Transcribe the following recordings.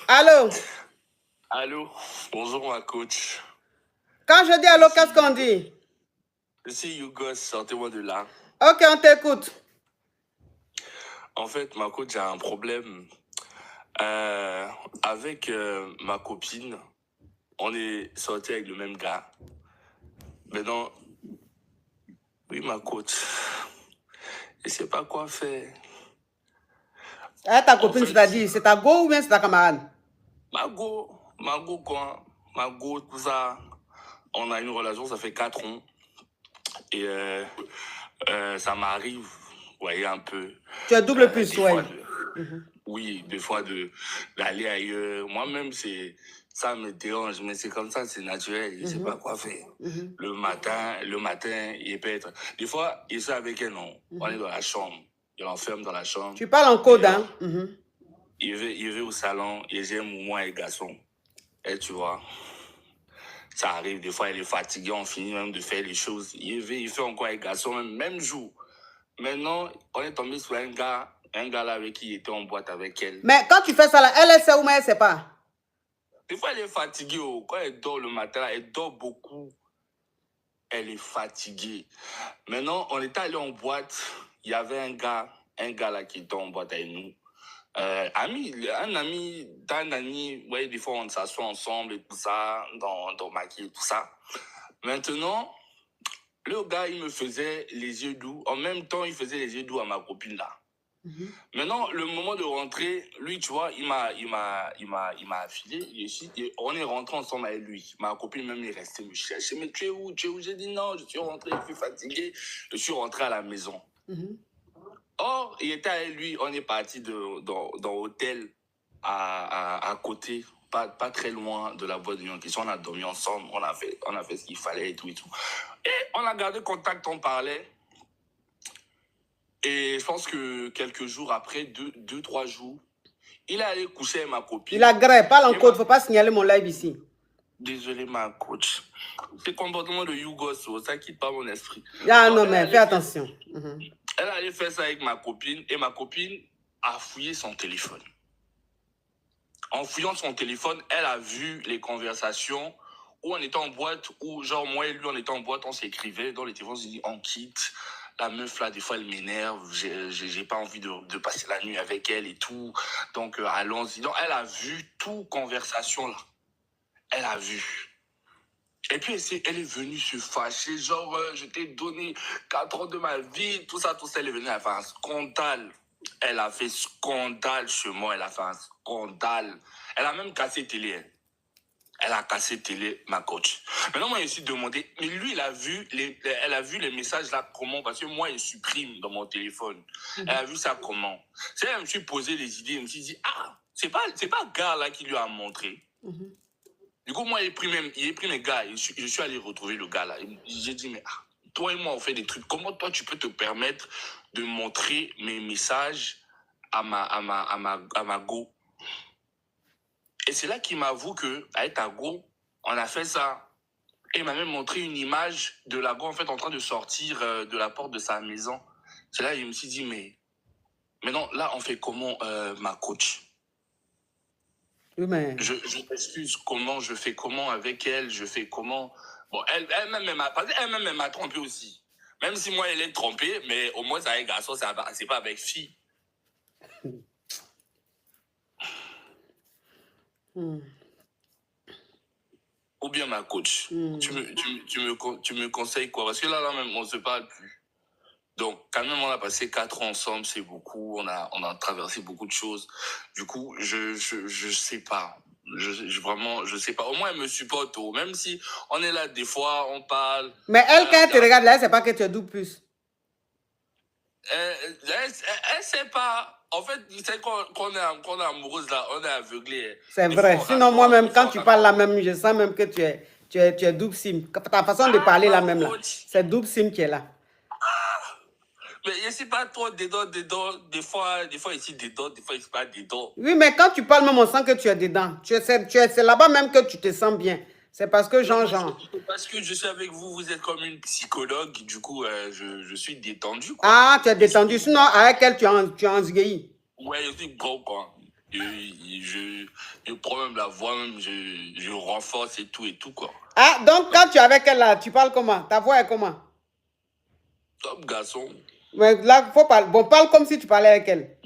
Allô? Allô, bonjour ma coach. Quand je dis allô, qu'est-ce qu'on dit? Je suis Yougos, sortez-moi de là. Ok, on t'écoute. En fait, ma coach, j'ai un problème. Avec ma copine, on est sorti avec le même gars. Maintenant, oui, ma coach, je sais pas quoi faire. Ta copine, c'est-à-dire, c'est ta go ou bien c'est ta camarade? Mago quoi. Mago, tout ça. On a une relation, ça fait 4 ans. Et ça m'arrive, vous voyez, un peu. Tu as double plus, des ouais. fois Oui, des fois d'aller ailleurs. Moi-même, ça me dérange, mais c'est comme ça, c'est naturel. Je ne sais pas quoi faire. Le matin, il peut être... Des fois, il est avec un non. On est dans la chambre. Il l'enferme dans la chambre. Tu parles en code, hein? Il va au salon, et j'ai un mouvement avec garçon. Et tu vois, ça arrive, des fois, il est fatigué, on finit même de faire les choses. Il fait encore avec garçon, même jour. Maintenant, on est tombé sur un gars là avec qui il était en boîte avec elle. Mais quand tu fais ça là, elle sait ou mais elle sait pas? Des fois, elle est fatiguée. Quand elle dort le matin, là, elle dort beaucoup. Elle est fatiguée. Maintenant, on était allé en boîte. Il y avait un gars là qui était en boîte avec nous. Un ami d'un ami. Vous voyez, des fois, on s'assoit ensemble et tout ça, dans maquille et tout ça. Maintenant, le gars, il me faisait les yeux doux. En même temps, il faisait les yeux doux à ma copine là. Maintenant, le moment de rentrer, lui, tu vois, il m'a affilé. Et on est rentré ensemble avec lui. Ma copine même est restée me chercher. Mais tu es où? J'ai dit non, je suis rentré, je suis fatigué. Je suis rentré à la maison. Or, il était avec lui. On est parti dans l'hôtel à côté, pas très loin de la boîte de nuit en question. On a dormi ensemble. On a fait ce qu'il fallait et tout et tout. Et on a gardé contact, on parlait. Et je pense que quelques jours après, 3 jours, il est allé coucher avec ma copine. Il a grave, parle en code, faut pas signaler mon live ici. Désolé, ma coach. C'est le comportement de Yougos, ça quitte pas mon esprit. Ah non, mais fais attention. Elle allait faire ça avec ma copine et ma copine a fouillé son téléphone. En fouillant son téléphone, elle a vu les conversations où on était en boîte, où genre moi et lui, on était en boîte, on s'écrivait dans les téléphones, on s'est dit on quitte. La meuf là, des fois, elle m'énerve, j'ai pas envie de passer la nuit avec elle et tout. Donc, allons-y. Donc, elle a vu toute conversation là. Elle a vu. Et puis, elle est venue se fâcher, genre, je t'ai donné 4 ans de ma vie, tout ça, elle est venue, elle a fait un scandale. Elle a fait scandale chez moi, elle a fait un scandale. Elle a même cassé télé, elle. Elle a cassé télé, ma coach. Maintenant, moi, je me suis demandé, mais lui, elle a vu les messages là, comment, parce que moi, il supprime dans mon téléphone. Elle a vu ça comment. C'est là, je me suis posé les idées, je me suis dit, ah, c'est pas le gars là qui lui a montré. Du coup, moi, il a pris mes gars, je suis allé retrouver le gars là. J'ai dit, mais toi et moi, on fait des trucs. Comment toi, tu peux te permettre de montrer mes messages à ma go? Et c'est là qu'il m'avoue qu'avec ta go, on a fait ça. Et il m'a même montré une image de la go en fait en train de sortir de la porte de sa maison. C'est là que je me suis dit, mais non, là, on fait comment, ma coach? Oui, mais... Je m'excuse, je fais comment avec elle, je fais comment... Bon, elle-même m'a trompé aussi. Même si moi, elle est trompée, mais au moins, c'est avec garçon, c'est pas avec fille. Ou bien ma coach, tu me conseilles quoi? Parce que là même, on ne se parle plus. Donc, quand même, on a passé 4 ans ensemble, c'est beaucoup. On a traversé beaucoup de choses. Du coup, je sais pas. Vraiment, je sais pas. Au moins, elle me supporte. Même si on est là, des fois, on parle. Mais elle, quand elle te regarde là, elle sait pas que tu es double plus. Elle sait pas. En fait, c'est qu'on est amoureuse là, on est aveuglé. C'est vrai. Sinon, moi-même, quand tu parles là même, je sens même que tu es double sim. Ta façon de parler là même là, c'est double sim qui est là. Mais je ne sais pas trop dedans. Des fois ici dedans, des fois ici pas dedans. Oui, mais quand tu parles même, on sent que tu es dedans. C'est là-bas même que tu te sens bien. C'est parce que Jean. Parce que je suis avec vous, vous êtes comme une psychologue, du coup, je suis détendu, quoi. Ah, tu es détendu. Sinon, avec elle, tu es enzigueilli. Ouais, je suis gros, quoi. Je Je prends même la voix, même, je renforce et tout, quoi. Ah, donc quand tu es avec elle là, tu parles comment? Ta voix est comment? Comme garçon. Mais là, faut parler. Bon, parle comme si tu parlais avec elle.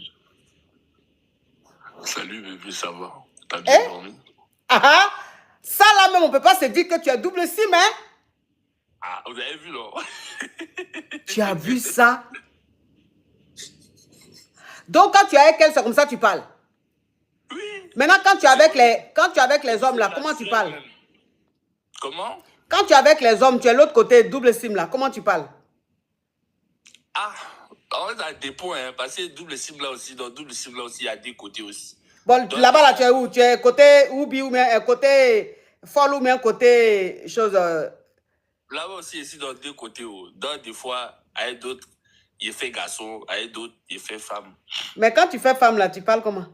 Salut bébé, ça va? T'as bien dormi? Ah ah! Ça là même, on peut pas se dire que tu as double SIM, hein? Ah, vous avez vu, là? Tu as vu ça? Donc quand tu es avec elle, c'est comme ça que tu parles. Oui. Maintenant, quand tu es avec les hommes là, comment tu parles? Comment? Quand tu es avec les hommes, tu es l'autre côté, double SIM là, comment tu parles? Ah, en fait, ça dépend, hein, parce que double SIM là aussi, dans double SIM là aussi, il y a des côtés aussi. Bon, là-bas là, tu es où? Tu es côté Ubi ou bien côté folle ou bien côté chose. Là-bas aussi, ici, dans deux côtés. Dans des fois, avec d'autres, il fait garçon, avec d'autres, il fait femme. Mais quand tu fais femme là, tu parles comment?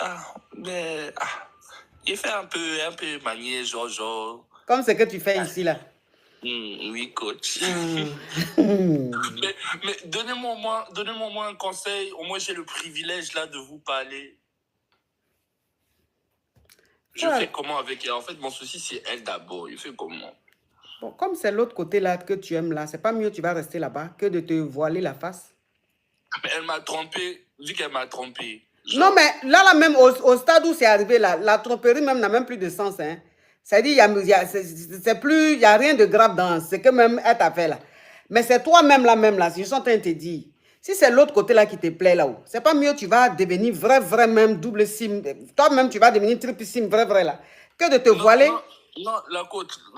Ah, mais il fait un peu manier, genre. Comme ce que tu fais ici là. Oui, coach. Hmm. mais donnez-moi un conseil. Au moins, j'ai le privilège là de vous parler. Je fais comment avec elle? En fait, mon souci, c'est elle d'abord. Il fait comment? Bon, comme c'est l'autre côté là que tu aimes là, c'est pas mieux tu vas rester là-bas que de te voiler la face. Mais elle m'a trompé. Vu qu'elle m'a trompé. Non, mais là même, au stade où c'est arrivé, là, la tromperie même n'a même plus de sens. Hein. C'est-à-dire, il n'y a rien de grave dans ce que même elle t'a fait là. Mais c'est toi-même là, si je suis en train de te dire, si c'est l'autre côté là qui te plaît là-haut, c'est pas mieux tu vas devenir vrai même double SIM. Toi-même, tu vas devenir triple SIM vrai là. Que de te voiler. Non,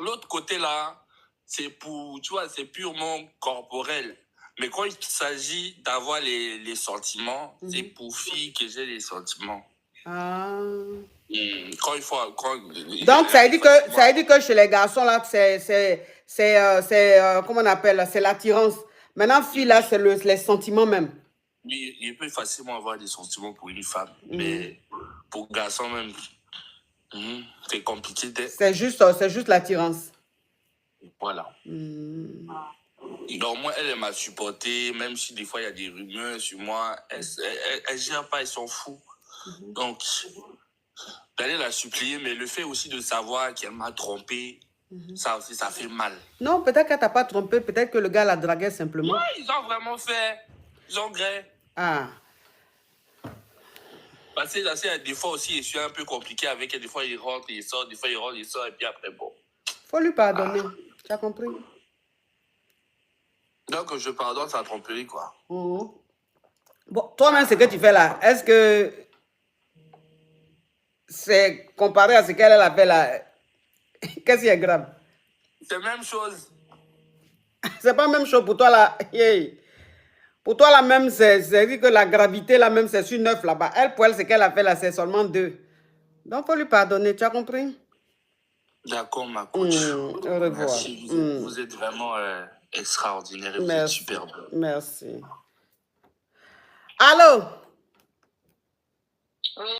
l'autre côté là, c'est pour, tu vois, c'est purement corporel. Mais quand il s'agit d'avoir les sentiments, c'est pour filles que j'ai les sentiments. Ah. Quand il faut. Donc, ça veut dire que chez les garçons, là, comment on appelle, c'est l'attirance. Maintenant, fille, là, c'est les sentiments même. Oui, il peut facilement avoir des sentiments pour une femme. Mais pour garçon même, c'est compliqué. C'est juste l'attirance. Voilà. Donc, moi, elle m'a supporté, même si des fois il y a des rumeurs sur moi, elle gère pas, elle s'en fout. Donc, d'aller la supplier, mais le fait aussi de savoir qu'elle m'a trompé, ça aussi, ça fait mal. Non, peut-être qu'elle t'a pas trompé, peut-être que le gars la draguait simplement. Ouais, ils ont vraiment fait. Ils ont gré. Ah. Parce que des fois aussi, je suis un peu compliqué avec elle. Des fois, il rentre, il sort, des fois, il rentre, il sort, et puis après, bon. Faut lui pardonner. Tu as compris? Donc, je pardonne sa tromperie, quoi. Bon, toi-même, ce que tu fais là, est-ce que c'est comparé à ce qu'elle a fait là? Qu'est-ce qui est grave? C'est la même chose. C'est pas la même chose pour toi là. Hey. Pour toi là même, c'est dit que la gravité là même, c'est sur 9 là-bas. Elle, pour elle, ce qu'elle a fait là, c'est seulement 2. Donc, faut lui pardonner. Tu as compris? D'accord, ma coach. Au revoir. Merci. Vous êtes vraiment extraordinaire et vous êtes superbe. Merci. Allô?